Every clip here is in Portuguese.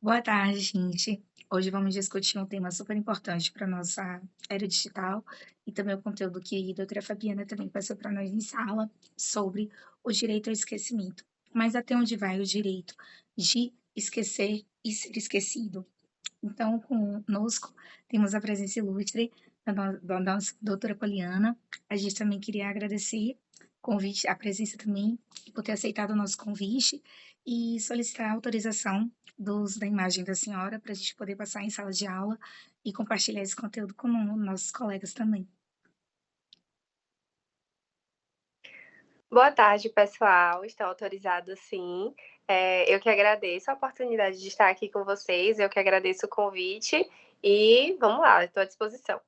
Boa tarde, gente. Hoje vamos discutir um tema super importante para nossa era digital e também o conteúdo que a doutora Fabiana também passou para nós em sala sobre o direito ao esquecimento. Mas até onde vai o direito de esquecer e ser esquecido? Então, conosco temos a presença ilustre da nossa doutora Poliana. A gente também queria agradecer o convite, a presença também, por ter aceitado o nosso convite e solicitar a autorização do uso da imagem da senhora para a gente poder passar em sala de aula e compartilhar esse conteúdo com nossos colegas também. Boa tarde, pessoal. Estou autorizado, sim. Eu que agradeço a oportunidade de estar aqui com vocês. Eu que agradeço o convite. E vamos lá, estou à disposição.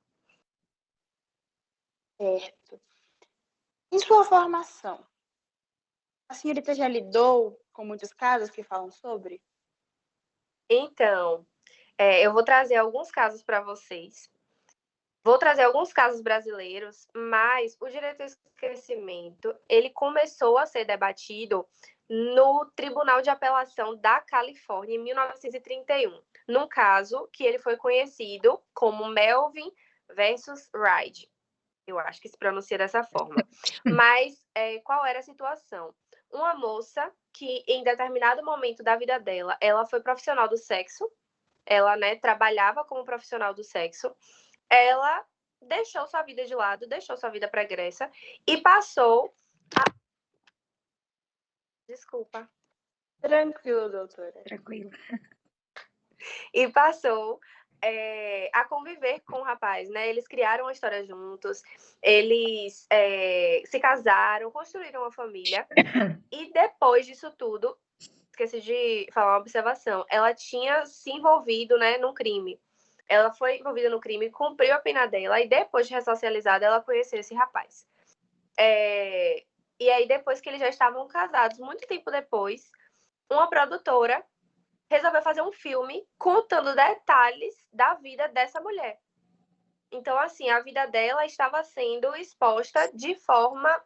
Certo. Em sua formação, a senhorita já lidou com muitos casos que falam sobre? Então, eu vou trazer alguns casos para vocês. Vou trazer alguns casos brasileiros, mas o direito ao esquecimento, ele começou a ser debatido no Tribunal de Apelação da Califórnia em 1931, num caso que ele foi conhecido como Melvin versus Reid. Eu acho que se pronuncia dessa forma. Mas qual era a situação? Uma moça que, em determinado momento da vida dela, ela foi profissional do sexo, ela, trabalhava como profissional do sexo, ela deixou sua vida de lado, deixou sua vida pregressa e passou a... Desculpa. Tranquilo, doutora. Tranquilo. E passou a conviver com o rapaz, né? Eles criaram uma história juntos, eles se casaram, construíram uma família. E depois disso tudo, esqueci de falar uma observação, ela tinha se envolvido, né, num crime. Ela foi envolvida no crime, cumpriu a pena dela e depois de ressocializada, ela conheceu esse rapaz. E aí, depois que eles já estavam casados, muito tempo depois, uma produtora resolveu fazer um filme contando detalhes da vida dessa mulher. Então, assim, a vida dela estava sendo exposta de forma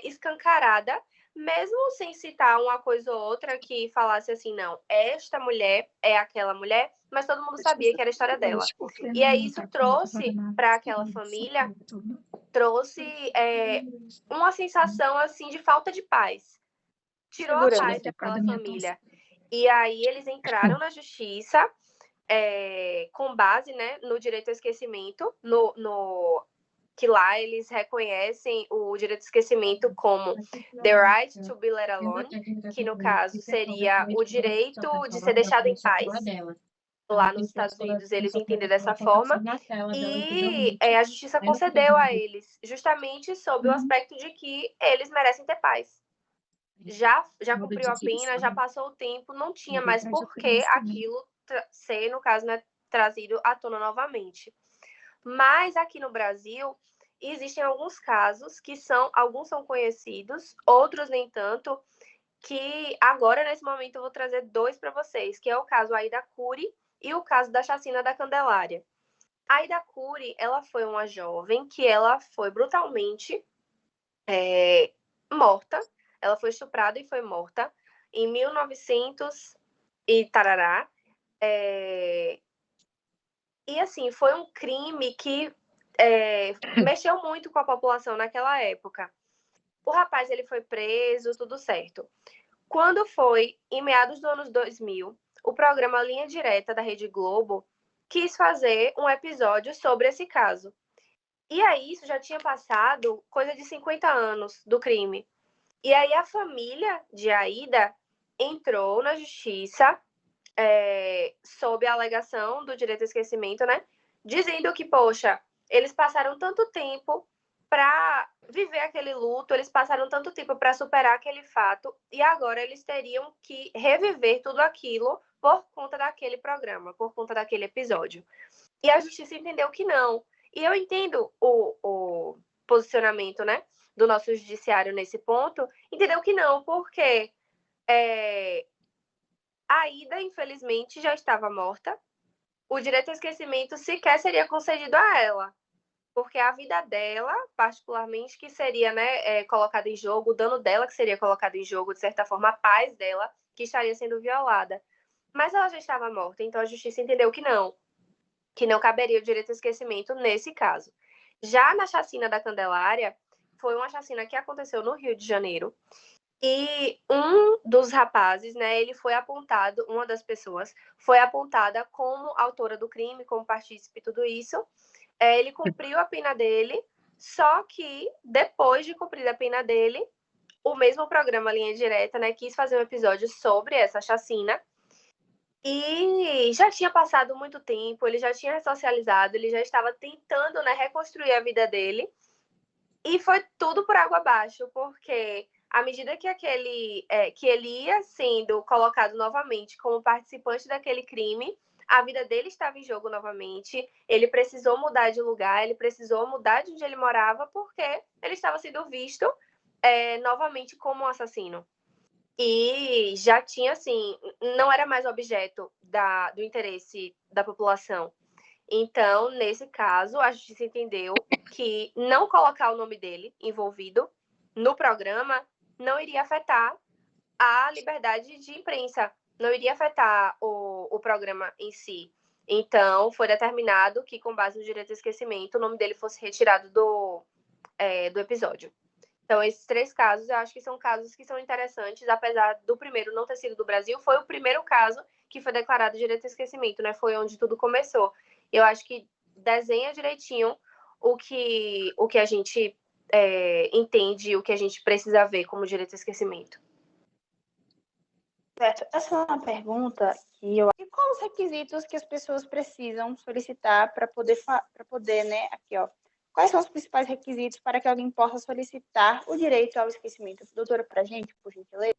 escancarada, mesmo sem citar uma coisa ou outra que falasse assim, não, esta mulher é aquela mulher, mas todo mundo sabia que era a história dela. E aí isso trouxe para aquela família, trouxe uma sensação assim de falta de paz. Tirou a paz daquela família. E aí eles entraram na justiça com base, né, no direito ao esquecimento, que lá eles reconhecem o direito ao esquecimento como the right to be let alone, que no caso seria o direito de ser deixado em paz. Lá nos Estados Unidos eles entendem dessa forma e a justiça concedeu a eles, justamente sob o aspecto de que eles merecem ter paz. Já cumpriu a pena, já passou o tempo, não tinha mais por que aquilo ser, no caso, né, trazido à tona novamente. Mas aqui no Brasil existem alguns casos que alguns são conhecidos, outros nem tanto, que agora, nesse momento, eu vou trazer dois para vocês, que é o caso Aida Cury e o caso da chacina da Candelária. A Aida Cury, ela foi uma jovem que ela foi brutalmente morta. Ela foi estuprada e foi morta em 1900 e tarará. E, assim, foi um crime que mexeu muito com a população naquela época. O rapaz, ele foi preso, tudo certo. Quando foi, em meados dos anos 2000, o programa Linha Direta da Rede Globo quis fazer um episódio sobre esse caso. E aí, isso já tinha passado coisa de 50 anos do crime. E aí, a família de Aida entrou na justiça sob a alegação do direito ao esquecimento, né? Dizendo que, poxa, eles passaram tanto tempo para viver aquele luto, eles passaram tanto tempo para superar aquele fato e agora eles teriam que reviver tudo aquilo por conta daquele programa, por conta daquele episódio. E a justiça entendeu que não. E eu entendo o posicionamento, né, do nosso judiciário nesse ponto, entendeu que não, porque a Aida, infelizmente, já estava morta. O direito ao esquecimento sequer seria concedido a ela, porque a vida dela, particularmente, que seria, né, colocada em jogo, o dano dela que seria colocado em jogo, de certa forma, a paz dela, que estaria sendo violada. Mas ela já estava morta, então a justiça entendeu que não caberia o direito ao esquecimento nesse caso. Já na chacina da Candelária, foi uma chacina que aconteceu no Rio de Janeiro, e um dos rapazes, né, ele foi apontado, uma das pessoas, foi apontada como autora do crime, como partícipe, tudo isso. Ele cumpriu a pena dele, só que depois de cumprir a pena dele, o mesmo programa Linha Direta, né, quis fazer um episódio sobre essa chacina. E já tinha passado muito tempo, ele já tinha ressocializado, ele já estava tentando, né, reconstruir a vida dele. E foi tudo por água abaixo, porque à medida que que ele ia sendo colocado novamente como participante daquele crime, a vida dele estava em jogo novamente. Ele precisou mudar de lugar, ele precisou mudar de onde ele morava, porque ele estava sendo visto novamente como um assassino. E já tinha, assim, não era mais objeto do interesse da população. Então, nesse caso, a justiça entendeu que não colocar o nome dele envolvido no programa não iria afetar a liberdade de imprensa, não iria afetar o programa em si. Então, foi determinado que, com base no direito ao esquecimento, o nome dele fosse retirado do episódio. Então, esses 3 casos, eu acho que são casos que são interessantes, apesar do primeiro não ter sido do Brasil, foi o primeiro caso que foi declarado direito ao esquecimento, né? Foi onde tudo começou. Eu acho que desenha direitinho o que a gente entende, o que a gente precisa ver como direito ao esquecimento. Certo. Essa é uma pergunta que eu... E quais os requisitos que as pessoas precisam solicitar para poder, né, aqui, ó. Quais são os principais requisitos para que alguém possa solicitar o direito ao esquecimento? Doutora, para a gente, por gentileza.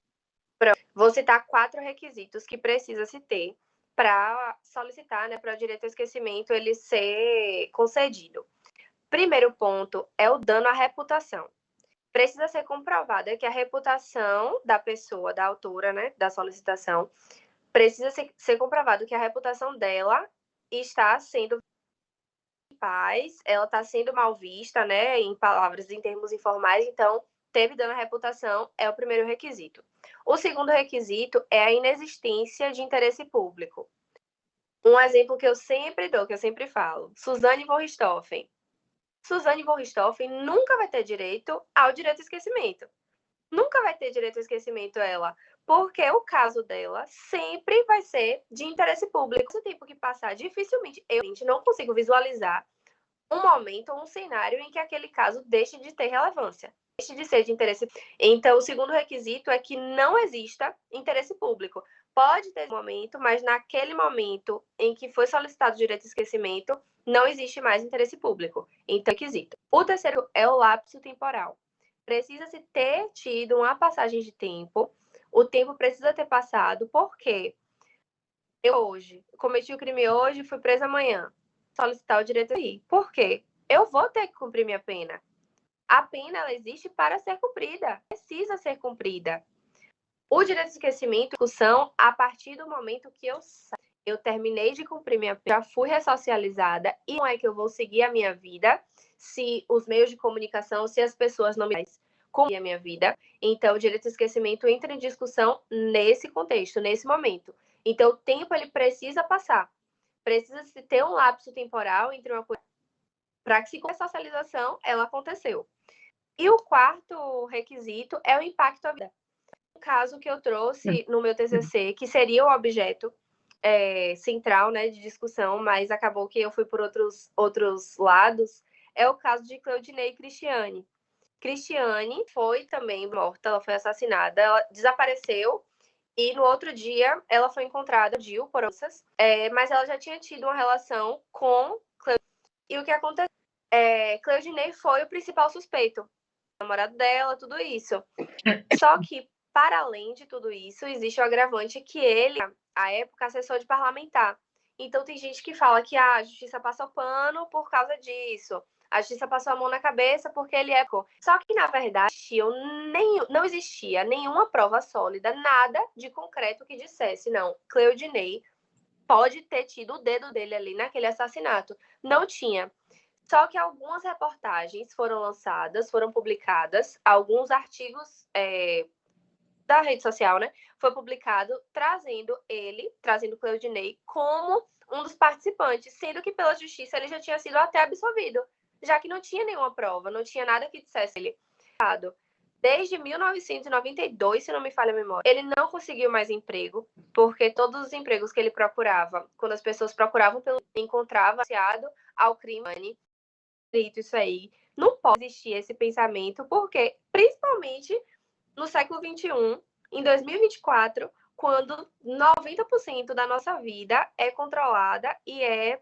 Vou citar 4 requisitos que precisa se ter para solicitar, né, para o direito ao esquecimento ele ser concedido. Primeiro ponto é o dano à reputação. Precisa ser comprovada que a reputação da pessoa, da autora, né, da solicitação, precisa ser comprovado que a reputação dela está sendo paz, ela está sendo mal vista, né, em termos informais, então teve dano à reputação, é o primeiro requisito. O segundo requisito é a inexistência de interesse público. Um exemplo que eu sempre dou, que eu sempre falo, Suzane von Richthofen. Suzane von Richthofen nunca vai ter direito ao direito ao esquecimento. Nunca vai ter direito ao esquecimento ela, porque o caso dela sempre vai ser de interesse público. Se o tempo que passar, dificilmente eu não consigo visualizar um momento ou um cenário em que aquele caso deixe de ter relevância, deixe de ser de interesse. Então, o segundo requisito é que não exista interesse público. Pode ter um momento, mas naquele momento em que foi solicitado o direito ao esquecimento, não existe mais interesse público. Então, requisito. O terceiro é o lapso temporal. Precisa-se ter tido uma passagem de tempo, o tempo precisa ter passado, porque eu hoje cometi o crime hoje, fui presa amanhã, solicitar o direito aí. Por quê? Eu vou ter que cumprir minha pena. A pena, ela existe para ser cumprida, precisa ser cumprida. O direito de esquecimento, discussão, a partir do momento que eu terminei de cumprir minha pena, já fui ressocializada, e não é que eu vou seguir a minha vida se os meios de comunicação, se as pessoas não me cumprir a minha vida. Então, o direito de esquecimento entra em discussão nesse contexto, nesse momento. Então, o tempo, ele precisa passar. Precisa se ter um lapso temporal entre uma coisa para que se a socialização ela aconteceu. E o quarto requisito é o impacto à vida. Um caso que eu trouxe no meu TCC, que seria o objeto central, né, de discussão, mas acabou que eu fui por outros lados, é o caso de Cleudinei Cristiane. Cristiane foi também morta, ela foi assassinada, ela desapareceu e no outro dia ela foi encontrada por onças, mas ela já tinha tido uma relação com Cleudinei. E o que aconteceu? Cleudinei foi o principal suspeito, o namorado dela, tudo isso. Só que, para além de tudo isso, existe o agravante que ele, à época, assessor de parlamentar. Então, tem gente que fala que a justiça passou pano por causa disso. A justiça passou a mão na cabeça porque ele é... Só que, na verdade, não existia nenhuma prova sólida, nada de concreto que dissesse, não, Cleudinei pode ter tido o dedo dele ali naquele assassinato. Não tinha. Só que algumas reportagens foram lançadas, foram publicadas, alguns artigos da rede social, né, foi publicado trazendo Cleudinei como um dos participantes, sendo que pela justiça ele já tinha sido até absolvido, já que não tinha nenhuma prova, não tinha nada que dissesse ele. Desde 1992, se não me falha a memória, ele não conseguiu mais emprego, porque todos os empregos que ele procurava, quando as pessoas procuravam pelo encontrava associado ao crime, isso aí. Não pode existir esse pensamento, porque, principalmente no século XXI, em 2024, quando 90% da nossa vida é controlada e é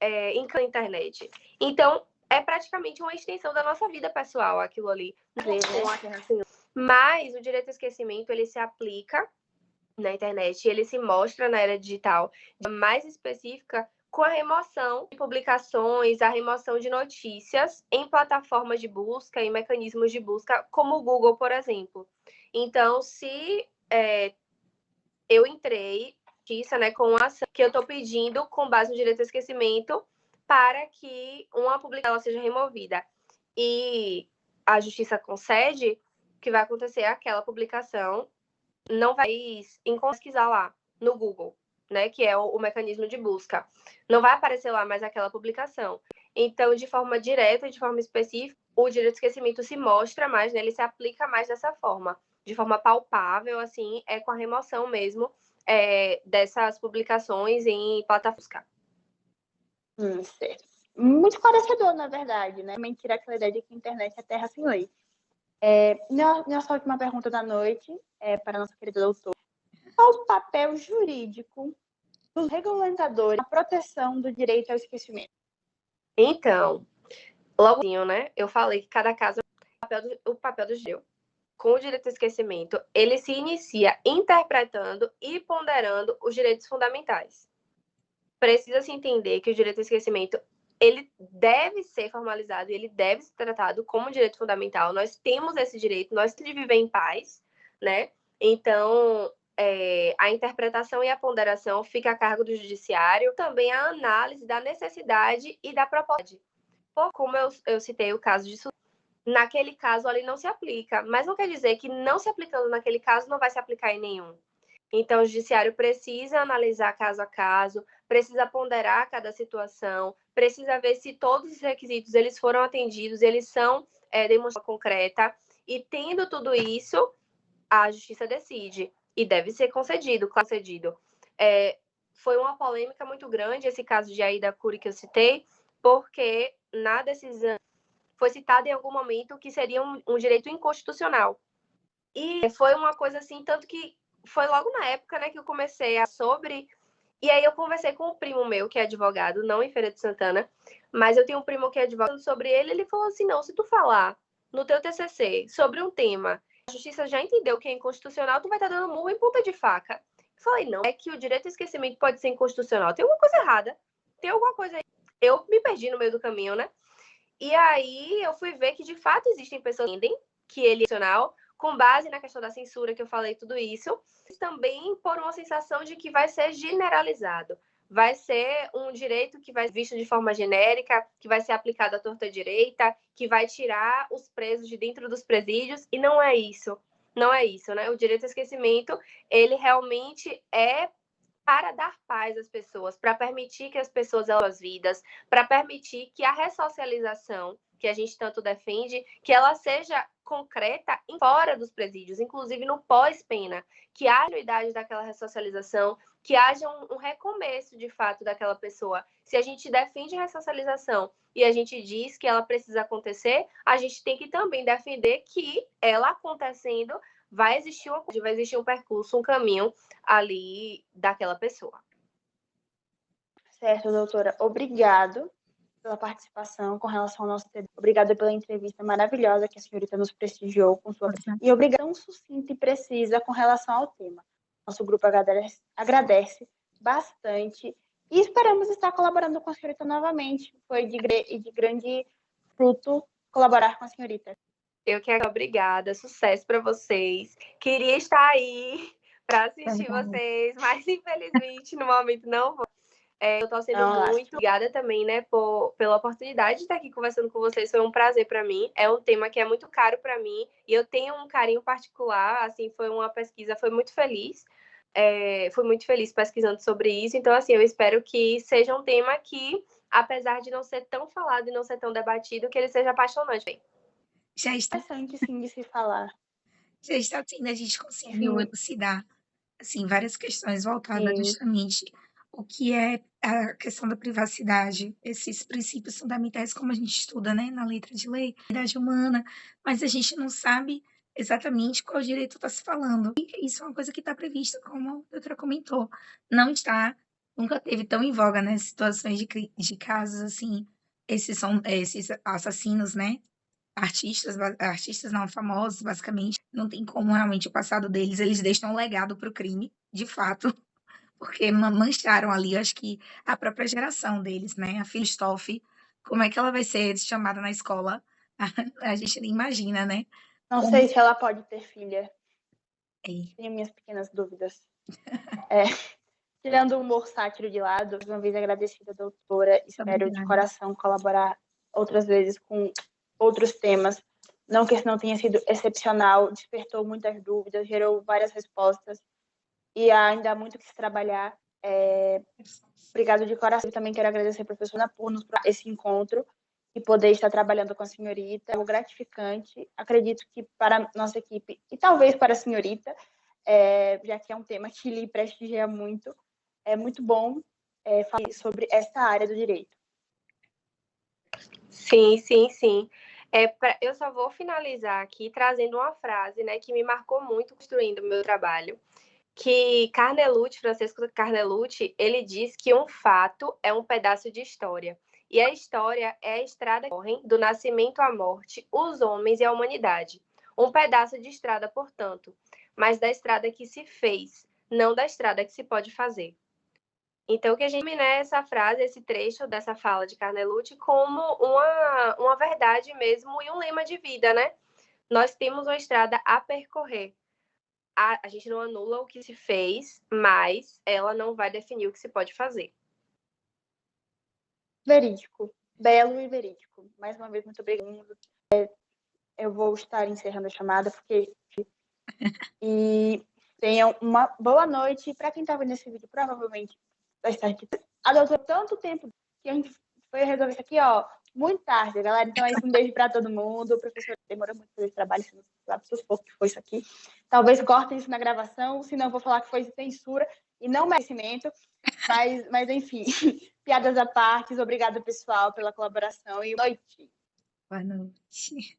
em internet. Então, é praticamente uma extensão da nossa vida pessoal, aquilo ali. Mas o direito ao esquecimento, ele se aplica na internet, ele se mostra na era digital, mais específica, com a remoção de publicações, a remoção de notícias em plataformas de busca e mecanismos de busca, como o Google, por exemplo. Então, se eu entrei né, com uma ação que eu estou pedindo com base no direito ao esquecimento para que uma publicação seja removida e a justiça concede, o que vai acontecer é aquela publicação não vai pesquisar lá no Google, né, que é o mecanismo de busca. Não vai aparecer lá mais aquela publicação. Então, de forma direta, de forma específica, o direito ao esquecimento se mostra mais, né, ele se aplica mais dessa forma, de forma palpável, assim, com a remoção mesmo dessas publicações em plataformas. Certo. Muito esclarecedor, na verdade, né? Mentira aquela ideia de que a internet é terra sem lei. Nossa última pergunta da noite para a nossa querida doutora. Qual o papel jurídico dos regulamentadores na proteção do direito ao esquecimento? Então, logo, né, eu falei que cada caso o papel do juiz com o direito ao esquecimento, ele se inicia interpretando e ponderando os direitos fundamentais. Precisa se entender que o direito ao esquecimento ele deve ser formalizado, ele deve ser tratado como um direito fundamental. Nós temos esse direito, nós temos de viver em paz, né? Então, a interpretação e a ponderação fica a cargo do judiciário, também a análise da necessidade e da proposta. Como eu citei o caso de naquele caso ali não se aplica, mas não quer dizer que não se aplicando naquele caso não vai se aplicar em nenhum. Então, o judiciário precisa analisar caso a caso, precisa ponderar cada situação, precisa ver se todos os requisitos eles foram atendidos, eles são demonstração concreta, e tendo tudo isso, a justiça decide, e deve ser concedido. Foi uma polêmica muito grande esse caso de Aida Cury que eu citei, porque na decisão foi citado em algum momento que seria um direito inconstitucional. E foi uma coisa assim, tanto que foi logo na época, né, que eu comecei sobre... E aí eu conversei com um primo meu, que é advogado, não em Feira de Santana, mas eu tenho um primo que é advogado sobre ele falou assim, não, se tu falar no teu TCC sobre um tema, a justiça já entendeu que é inconstitucional, tu vai estar dando murro em ponta de faca. Eu falei, não, é que o direito ao esquecimento pode ser inconstitucional. Tem alguma coisa errada, tem alguma coisa aí. Eu me perdi no meio do caminho, né? E aí eu fui ver que, de fato, existem pessoas que entendem que ele é constitucional, com base na questão da censura, que eu falei tudo isso, também por uma sensação de que vai ser generalizado. Vai ser um direito que vai ser visto de forma genérica, que vai ser aplicado à torta direita, que vai tirar os presos de dentro dos presídios, e não é isso. Não é isso, né? O direito ao esquecimento, ele realmente é para dar paz às pessoas, para permitir que as pessoas elas as vidas, para permitir que a ressocialização que a gente tanto defende, que ela seja concreta fora dos presídios, inclusive no pós-pena, que haja a idade daquela ressocialização, que haja um recomeço de fato daquela pessoa. Se a gente defende a ressocialização e a gente diz que ela precisa acontecer, a gente tem que também defender que ela acontecendo vai existir um percurso, um caminho ali daquela pessoa. Certo, doutora. Obrigado pela participação com relação ao nosso tema. Obrigada pela entrevista maravilhosa que a senhorita nos prestigiou com sua... E obrigada tão sucinta e precisa com relação ao tema. Nosso grupo agradece bastante e esperamos estar colaborando com a senhorita novamente. Foi de grande fruto colaborar com a senhorita. Eu que obrigada, sucesso para vocês. Queria estar aí para assistir vocês, mas infelizmente no momento não vou. Eu tô sendo Não, muito obrigada também, né, pela oportunidade de estar aqui conversando com vocês. Foi um prazer para mim. É um tema que é muito caro para mim e eu tenho um carinho particular. Assim, foi uma pesquisa, foi muito feliz. Fui muito feliz pesquisando sobre isso. Então, assim, eu espero que seja um tema que, apesar de não ser tão falado e não ser tão debatido, que ele seja apaixonante. Já está, interessante, sim, de se falar. já está sim, a gente conseguiu Sim, elucidar assim, várias questões voltadas sim. justamente o que é a questão da privacidade, esses princípios fundamentais, como a gente estuda, né, na letra de lei, liberdade humana, mas a gente não sabe exatamente qual direito está se falando. E isso é uma coisa que está prevista, como a doutora comentou. Não está, nunca teve tão em voga, né, situações de casos assim, esses assassinos, né, artistas não famosos, basicamente, não tem como realmente o passado deles, eles deixam um legado para o crime, de fato, porque mancharam ali, eu acho que a própria geração deles, né? A filha Stoff, como é que ela vai ser chamada na escola? A gente nem imagina, né? Não Como sei se ela pode ter filha. é. Tenho minhas pequenas dúvidas. É, tirando o humor sátiro de lado, mais uma vez agradecida, doutora. Espero de Obrigada. coração colaborar outras vezes com outros temas. Não que esse não tenha sido excepcional, despertou muitas dúvidas, gerou várias respostas e ainda há muito que se trabalhar. Obrigado de coração. Também quero agradecer a professora por nos esse encontro e poder estar trabalhando com a senhorita. É algo gratificante. Acredito que para a nossa equipe e talvez para a senhorita, já que é um tema que lhe prestigia muito, é muito bom falar sobre esta área do direito. Sim, sim, sim. Eu só vou finalizar aqui trazendo uma frase, né, que me marcou muito construindo o meu trabalho, que Francisco Carnelucci, ele diz que um fato é um pedaço de história. E a história é a estrada que correm do nascimento à morte, os homens e a humanidade. Um pedaço de estrada, portanto, mas da estrada que se fez, não da estrada que se pode fazer. Então, que a gente né, essa frase, esse trecho dessa fala de Carnelucci como uma verdade mesmo e um lema de vida, né? Nós temos uma estrada a percorrer. A gente não anula o que se fez, mas ela não vai definir o que se pode fazer. Verídico. Belo e verídico. Mais uma vez, muito obrigada. Eu vou estar encerrando a chamada, porque... E tenham uma boa noite. Para quem está vendo esse vídeo, provavelmente vai estar aqui. Adotou tanto tempo que a gente foi resolver isso aqui, ó, muito tarde, galera. Então é isso, um beijo para todo mundo. O professor demorou muito para fazer esse trabalho, você não sabe o que foi isso aqui. Talvez cortem isso na gravação, senão eu vou falar que foi censura e não merecimento. Mas enfim, piadas à parte. Obrigada, pessoal, pela colaboração e boa noite. Boa noite.